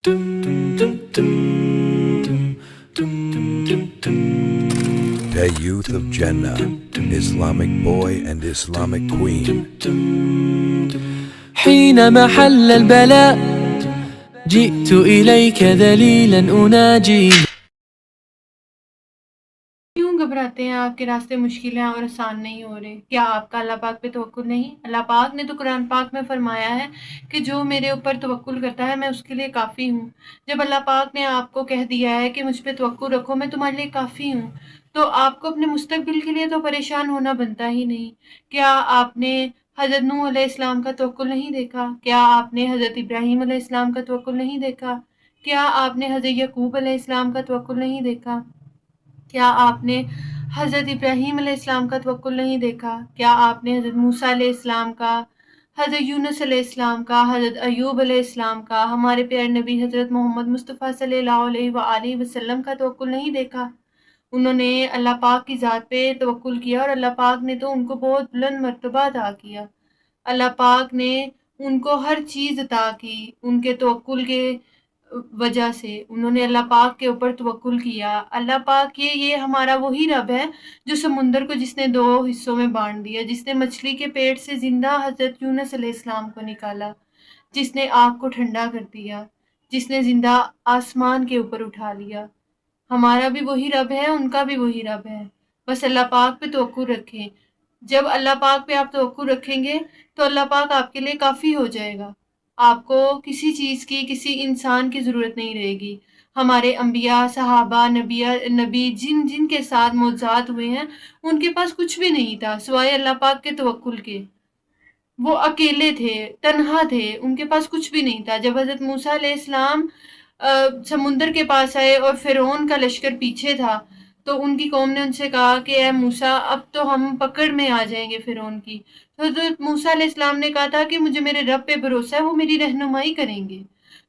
The youth of Jannah, Islamic boy and Islamic queen. حين محل البلاء جئت إليك ذليلا أناجي. کیوں گھبراتے ہیں؟ آپ کے راستے مشکل ہیں اور آسان نہیں ہو رہے؟ کیا آپ کا اللہ پاک پہ توکل نہیں؟ اللہ پاک نے تو قرآن پاک میں فرمایا ہے کہ جو میرے اوپر توکل کرتا ہے میں اس کے لیے کافی ہوں۔ جب اللہ پاک نے آپ کو کہہ دیا ہے کہ مجھ پہ توکل رکھو، میں تمہارے لیے کافی ہوں، تو آپ کو اپنے مستقبل کے لیے تو پریشان ہونا بنتا ہی نہیں۔ کیا آپ نے حضرت نوح علیہ السلام کا توکل نہیں دیکھا؟ کیا آپ نے حضرت ابراہیم علیہ السلام کا توکل نہیں دیکھا؟ کیا آپ نے حضرت یعقوب علیہ السلام کا توکل نہیں دیکھا؟ کیا آپ نے حضرت ابراہیم علیہ السلام کا توکل نہیں دیکھا؟ کیا آپ نے حضرت موسیٰ علیہ السلام کا، حضرت یونس علیہ السلام کا، حضرت ایوب علیہ السلام کا، ہمارے پیارے نبی حضرت محمد مصطفیٰ صلی اللہ علیہ وآلہ وسلم کا توکل نہیں دیکھا؟ انہوں نے اللہ پاک کی ذات پہ توکل کیا اور اللہ پاک نے تو ان کو بہت بلند مرتبہ عطا کیا۔ اللہ پاک نے ان کو ہر چیز عطا کی ان کے توکل کے وجہ سے۔ انہوں نے اللہ پاک کے اوپر توکل کیا۔ اللہ پاک یہ ہمارا وہی رب ہے جو سمندر کو جس نے 2 حصوں میں بانٹ دیا، جس نے مچھلی کے پیٹ سے زندہ حضرت یونس علیہ السلام کو نکالا، جس نے آگ کو ٹھنڈا کر دیا، جس نے زندہ آسمان کے اوپر اٹھا لیا۔ ہمارا بھی وہی رب ہے، ان کا بھی وہی رب ہے۔ بس اللہ پاک پہ توکل رکھیں۔ جب اللہ پاک پہ آپ توکل رکھیں گے تو اللہ پاک آپ کے لیے کافی ہو جائے گا۔ آپ کو کسی چیز کی، کسی انسان کی ضرورت نہیں رہے گی۔ ہمارے انبیاء، صحابہ، نبی جن کے ساتھ معجزات ہوئے ہیں، ان کے پاس کچھ بھی نہیں تھا سوائے اللہ پاک کے توکل کے۔ وہ اکیلے تھے، تنہا تھے، ان کے پاس کچھ بھی نہیں تھا۔ جب حضرت موسیٰ علیہ السلام سمندر کے پاس آئے اور فرعون کا لشکر پیچھے تھا، تو ان کی قوم نے ان سے کہا کہ اے موسیٰ، اب تو ہم پکڑ میں آ جائیں گے فرعون کی۔ تو حضرت موسیٰ علیہ السلام نے کہا تھا کہ مجھے میرے رب پہ بھروسہ ہے، وہ میری رہنمائی کریں گے۔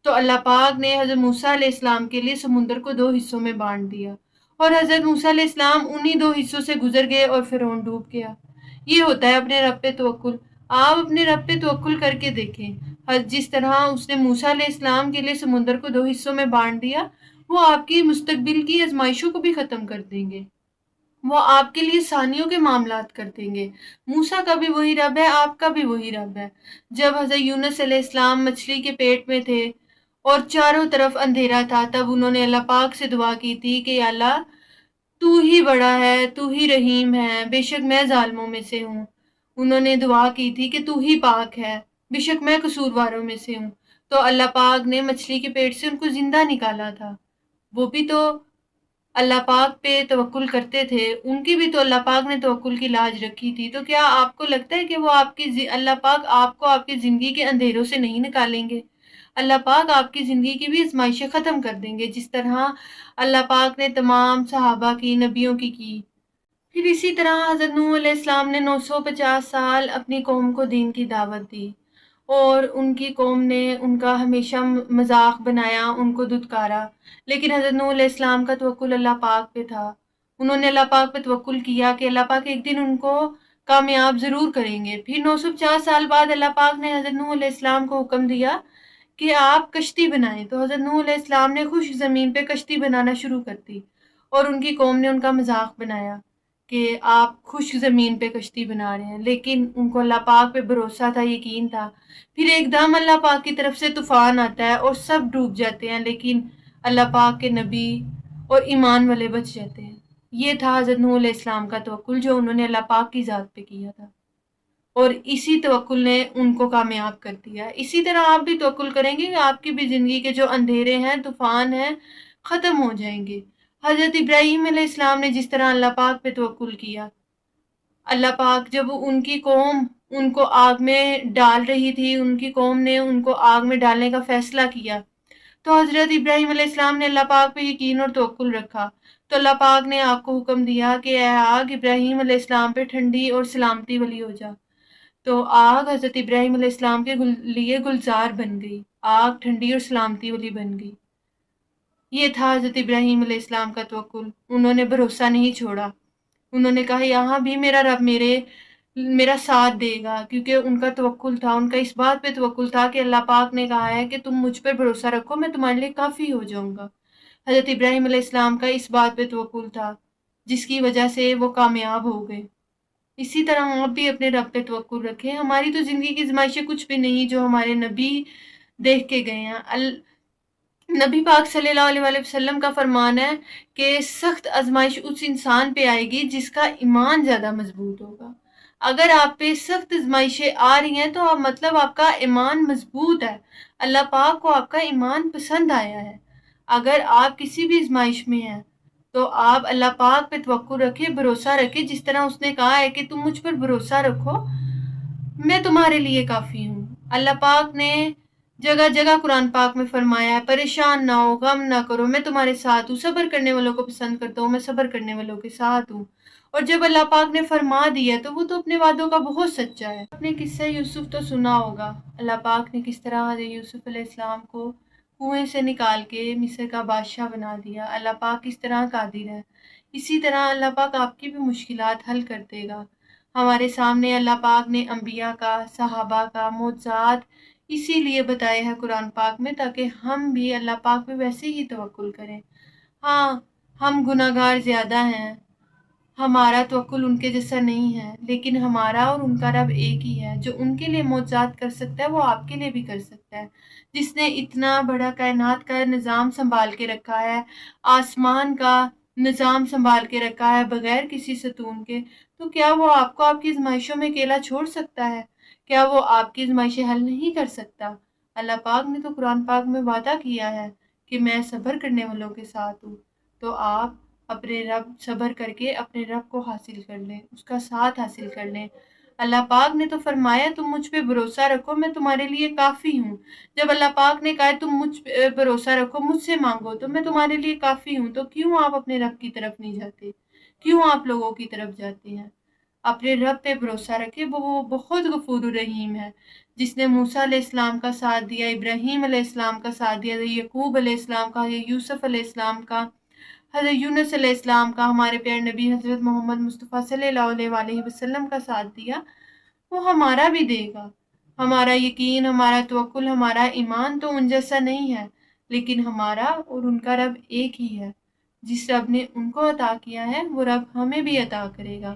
تو اللہ پاک نے حضرت موسیٰ علیہ السلام کے لیے سمندر کو 2 حصوں میں بانٹ دیا، اور حضرت موسیٰ علیہ السلام انہی 2 حصوں سے گزر گئے اور فرعون ڈوب گیا۔ یہ ہوتا ہے اپنے رب پہ توکل۔ آپ اپنے رب پہ توکل کر کے دیکھیں۔ جس طرح اس نے موسیٰ علیہ السلام کے لیے سمندر کو 2 حصوں میں بانٹ دیا، وہ آپ کی مستقبل کی آزمائشوں کو بھی ختم کر دیں گے۔ وہ آپ کے لیے ثانیوں کے معاملات کر دیں گے۔ موسیٰ کا بھی وہی رب ہے، آپ کا بھی وہی رب ہے۔ جب حضرت یونس علیہ السلام مچھلی کے پیٹ میں تھے اور چاروں طرف اندھیرا تھا، تب انہوں نے اللہ پاک سے دعا کی تھی کہ یا اللہ، تو ہی بڑا ہے، تو ہی رحیم ہے، بے شک میں ظالموں میں سے ہوں۔ انہوں نے دعا کی تھی کہ تو ہی پاک ہے، بے شک میں قصورواروں میں سے ہوں۔ تو اللہ پاک نے مچھلی کے پیٹ سے ان کو زندہ نکالا تھا۔ وہ بھی تو اللہ پاک پہ توکل کرتے تھے، ان کی بھی تو اللہ پاک نے توکل کی لاج رکھی تھی۔ تو کیا آپ کو لگتا ہے کہ وہ اللہ پاک آپ کو آپ کی زندگی کے اندھیروں سے نہیں نکالیں گے؟ اللہ پاک آپ کی زندگی کی بھی آزمائشیں ختم کر دیں گے، جس طرح اللہ پاک نے تمام صحابہ کی، نبیوں کی۔ پھر اسی طرح حضرت نوح علیہ السلام نے 950 سال اپنی قوم کو دین کی دعوت دی، اور ان کی قوم نے ان کا ہمیشہ مذاق بنایا، ان کو دھتکارا، لیکن حضرت نوح علیہ السلام کا توکل اللہ پاک پہ تھا۔ انہوں نے اللہ پاک پہ توکل کیا کہ اللہ پاک ایک دن ان کو کامیاب ضرور کریں گے۔ پھر 950 سال بعد اللہ پاک نے حضرت نوح علیہ السلام کو حکم دیا کہ آپ کشتی بنائیں۔ تو حضرت نوح علیہ السلام نے خشک زمین پہ کشتی بنانا شروع کر دی، اور ان کی قوم نے ان کا مذاق بنایا کہ آپ خشک زمین پہ کشتی بنا رہے ہیں، لیکن ان کو اللہ پاک پہ بھروسہ تھا، یقین تھا۔ پھر ایک دم اللہ پاک کی طرف سے طوفان آتا ہے اور سب ڈوب جاتے ہیں، لیکن اللہ پاک کے نبی اور ایمان والے بچ جاتے ہیں۔ یہ تھا حضرت نوح علیہ السلام کا توکل، جو انہوں نے اللہ پاک کی ذات پہ کیا تھا، اور اسی توکل نے ان کو کامیاب کر دیا۔ اسی طرح آپ بھی توکل کریں گے کہ آپ کی بھی زندگی کے جو اندھیرے ہیں، طوفان ہیں، ختم ہو جائیں گے۔ حضرت ابراہیم علیہ السلام نے جس طرح اللہ پاک پہ توکل کیا، اللہ پاک جب ان کی قوم ان کو آگ میں ڈال رہی تھی، ان کی قوم نے ان کو آگ میں ڈالنے کا فیصلہ کیا، تو حضرت ابراہیم علیہ السلام نے اللہ پاک پہ یقین اور توکل رکھا۔ تو اللہ پاک نے آگ کو حکم دیا کہ اے آگ، ابراہیم علیہ السلام پہ ٹھنڈی اور سلامتی والی ہو جا۔ تو آگ حضرت ابراہیم علیہ السلام کے لیے گلزار بن گئی، آگ ٹھنڈی اور سلامتی والی بن گئی۔ یہ تھا حضرت ابراہیم علیہ السلام کا توکل۔ انہوں نے بھروسہ نہیں چھوڑا، انہوں نے کہا یہاں بھی میرا رب میرے میرا ساتھ دے گا، کیونکہ ان کا توکل تھا، ان کا اس بات پہ توکل تھا کہ اللہ پاک نے کہا ہے کہ تم مجھ پر بھروسہ رکھو، میں تمہارے لیے کافی ہو جاؤں گا۔ حضرت ابراہیم علیہ السلام کا اس بات پہ توکل تھا جس کی وجہ سے وہ کامیاب ہو گئے۔ اسی طرح آپ بھی اپنے رب پہ توکل رکھیں۔ ہماری تو زندگی کی آزمائشیں کچھ بھی نہیں جو ہمارے نبی دیکھ کے گئے ہیں۔ نبی پاک صلی اللہ علیہ وآلہ وسلم کا فرمان ہے کہ سخت آزمائش اس انسان پہ آئے گی جس کا ایمان زیادہ مضبوط ہوگا۔ اگر آپ پہ سخت آزمائشیں آ رہی ہیں تو مطلب آپ کا ایمان مضبوط ہے، اللہ پاک کو آپ کا ایمان پسند آیا ہے۔ اگر آپ کسی بھی آزمائش میں ہیں تو آپ اللہ پاک پہ توکل رکھیں، بھروسہ رکھیں، جس طرح اس نے کہا ہے کہ تم مجھ پر بھروسہ رکھو، میں تمہارے لیے کافی ہوں۔ اللہ پاک نے جگہ جگہ قرآن پاک میں فرمایا ہے پریشان نہ ہو، غم نہ کرو، میں تمہارے ساتھ ہوں، صبر کرنے والوں کو پسند کرتا ہوں، میں صبر کرنے والوں کے ساتھ ہوں۔ اور جب اللہ پاک نے فرما دیا تو وہ تو اپنے وعدوں کا بہت سچا ہے۔ آپ نے قصہ یوسف تو سنا ہوگا، اللہ پاک نے کس طرح حضرت یوسف علیہ السلام کو کنویں سے نکال کے مصر کا بادشاہ بنا دیا۔ اللہ پاک کس طرح قادر ہے، اسی طرح اللہ پاک آپ کی بھی مشکلات حل کر دے گا۔ ہمارے سامنے اللہ پاک نے انبیاء کا، صحابہ کا معجزات اسی لیے بتائے ہیں قرآن پاک میں تاکہ ہم بھی اللہ پاک پہ ویسے ہی توکل کریں۔ ہاں، ہم گناہ گار زیادہ ہیں، ہمارا توکل ان کے جیسا نہیں ہے، لیکن ہمارا اور ان کا رب ایک ہی ہے۔ جو ان کے لیے معجزات کر سکتا ہے وہ آپ کے لیے بھی کر سکتا ہے۔ جس نے اتنا بڑا کائنات کا نظام سنبھال کے رکھا ہے، آسمان کا نظام سنبھال کے رکھا ہے بغیر کسی ستون کے، تو کیا وہ آپ کو آپ کی آزمائشوں میں اکیلا چھوڑ سکتا ہے؟ کیا وہ آپ کی آزمائشیں حل نہیں کر سکتا؟ اللہ پاک نے تو قرآن پاک میں وعدہ کیا ہے کہ میں صبر کرنے والوں کے ساتھ ہوں۔ تو آپ اپنے رب صبر کر کے اپنے رب کو حاصل کر لیں، اس کا ساتھ حاصل کر لیں۔ اللہ پاک نے تو فرمایا تم مجھ پہ بھروسہ رکھو، میں تمہارے لیے کافی ہوں۔ جب اللہ پاک نے کہا تم مجھ پہ بھروسہ رکھو، مجھ سے مانگو تو میں تمہارے لیے کافی ہوں، تو کیوں آپ اپنے رب کی طرف نہیں جاتے؟ کیوں آپ لوگوں کی طرف جاتے ہیں؟ اپنے رب پہ بھروسہ رکھے، وہ بہت غفور الرحیم ہے، جس نے موسیٰ علیہ السلام کا ساتھ دیا، ابراہیم علیہ السلام کا ساتھ دیا، یعقوب علیہ السلام کا، یوسف علیہ السلام کا، حضرت یونس علیہ السلام کا، ہمارے پیارے نبی حضرت محمد مصطفیٰ صلی اللہ علیہ وآلہ وسلم کا ساتھ دیا، وہ ہمارا بھی دے گا۔ ہمارا یقین، ہمارا توکل، ہمارا ایمان تو ان جیسا نہیں ہے، لیکن ہمارا اور ان کا رب ایک ہی ہے۔ جس رب نے ان کو عطا کیا ہے وہ رب ہمیں بھی عطا کرے گا۔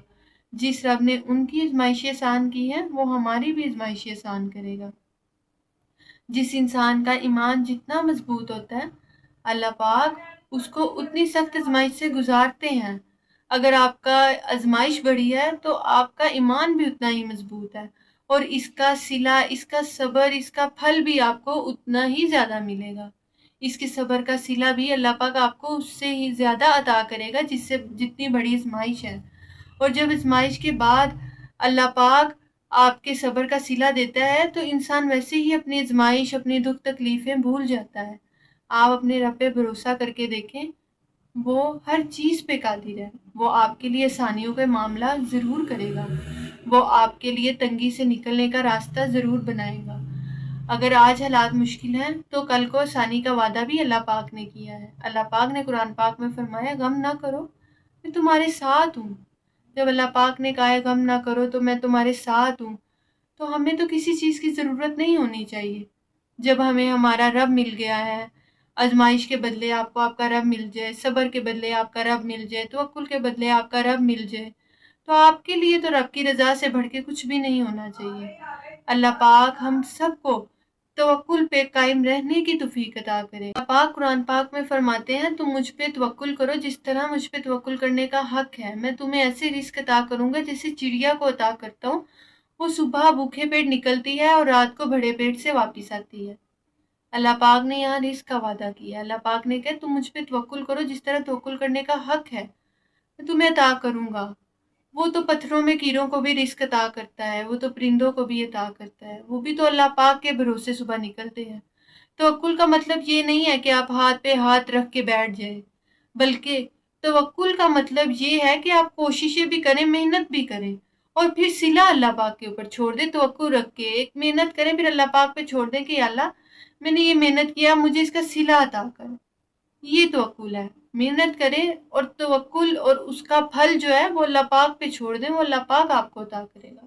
جس رب نے ان کی آزمائشیں آسان کی ہیں وہ ہماری بھی آزمائشیں آسان کرے گا۔ جس انسان کا ایمان جتنا مضبوط ہوتا ہے، اللہ پاک اس کو اتنی سخت آزمائش سے گزارتے ہیں۔ اگر آپ کا آزمائش بڑی ہے تو آپ کا ایمان بھی اتنا ہی مضبوط ہے، اور اس کا صلہ، اس کا صبر، اس کا پھل بھی آپ کو اتنا ہی زیادہ ملے گا۔ اس کے صبر کا صلہ بھی اللہ پاک آپ کو اس سے ہی زیادہ عطا کرے گا جس سے جتنی بڑی آزمائش ہے۔ اور جب آزمائش کے بعد اللہ پاک آپ کے صبر کا صلہ دیتا ہے تو انسان ویسے ہی اپنی آزمائش، اپنی دکھ تکلیفیں بھول جاتا ہے۔ آپ اپنے رب پہ بھروسہ کر کے دیکھیں، وہ ہر چیز پہ قادر ہے۔ وہ آپ کے لیے آسانیوں کا معاملہ ضرور کرے گا، وہ آپ کے لیے تنگی سے نکلنے کا راستہ ضرور بنائے گا۔ اگر آج حالات مشکل ہیں تو کل کو آسانی کا وعدہ بھی اللہ پاک نے کیا ہے۔ اللہ پاک نے قرآن پاک میں فرمایا غم نہ کرو، میں تمہارے ساتھ ہوں۔ جب اللہ پاک نے کہا ہے غم نہ کرو تو میں تمہارے ساتھ ہوں، تو ہمیں تو کسی چیز کی ضرورت نہیں ہونی چاہیے۔ جب ہمیں ہمارا رب مل گیا ہے، آزمائش کے بدلے آپ کو آپ کا رب مل جائے، صبر کے بدلے آپ کا رب مل جائے، توکل کے بدلے آپ کا رب مل جائے، تو آپ کے لیے تو رب کی رضا سے بڑھ کے کچھ بھی نہیں ہونا چاہیے۔ اللہ پاک ہم سب کو توکل پہ قائم رہنے کی توفیق عطا کرے۔ اللہ پاک قرآن پاک میں فرماتے ہیں تم مجھ پہ توکل کرو جس طرح مجھ پہ توکل کرنے کا حق ہے، میں تمہیں ایسے رزق عطا کروں گا جیسے چڑیا کو عطا کرتا ہوں، وہ صبح بھوکے پیٹ نکلتی ہے اور رات کو بھرے پیٹ سے واپس آتی ہے۔ اللہ پاک نے یہاں رزق کا وعدہ کیا۔ اللہ پاک نے کہا تم مجھ پہ توکل کرو جس طرح توکل کرنے کا حق ہے، میں تمہیں عطا کروں گا۔ وہ تو پتھروں میں کیڑوں کو بھی رزق عطا کرتا ہے، وہ تو پرندوں کو بھی عطا کرتا ہے، وہ بھی تو اللہ پاک کے بھروسے صبح نکلتے ہیں۔ توکل کا مطلب یہ نہیں ہے کہ آپ ہاتھ پہ ہاتھ رکھ کے بیٹھ جائیں، بلکہ توکل کا مطلب یہ ہے کہ آپ کوششیں بھی کریں، محنت بھی کریں، اور پھر صلہ اللہ پاک کے اوپر چھوڑ دیں۔ توکل رکھ کے ایک محنت کریں، پھر اللہ پاک پہ چھوڑ دیں کہ یا اللہ میں نے یہ محنت کیا، مجھے اس کا صلہ عطا کر۔ یہ توکل ہے. محنت کریں اور توکل اور اس کا پھل جو ہے وہ اللہ پاک پہ چھوڑ دیں، وہ اللہ پاک آپ کو عطا کرے گا.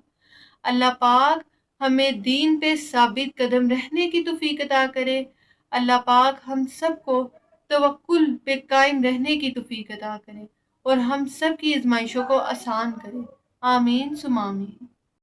اللہ پاک ہمیں دین پہ ثابت قدم رہنے کی توفیق عطا کرے. اللہ پاک ہم سب کو توکل پہ قائم رہنے کی توفیق عطا کرے اور ہم سب کی آزمائشوں کو آسان کرے. آمین ثم آمین.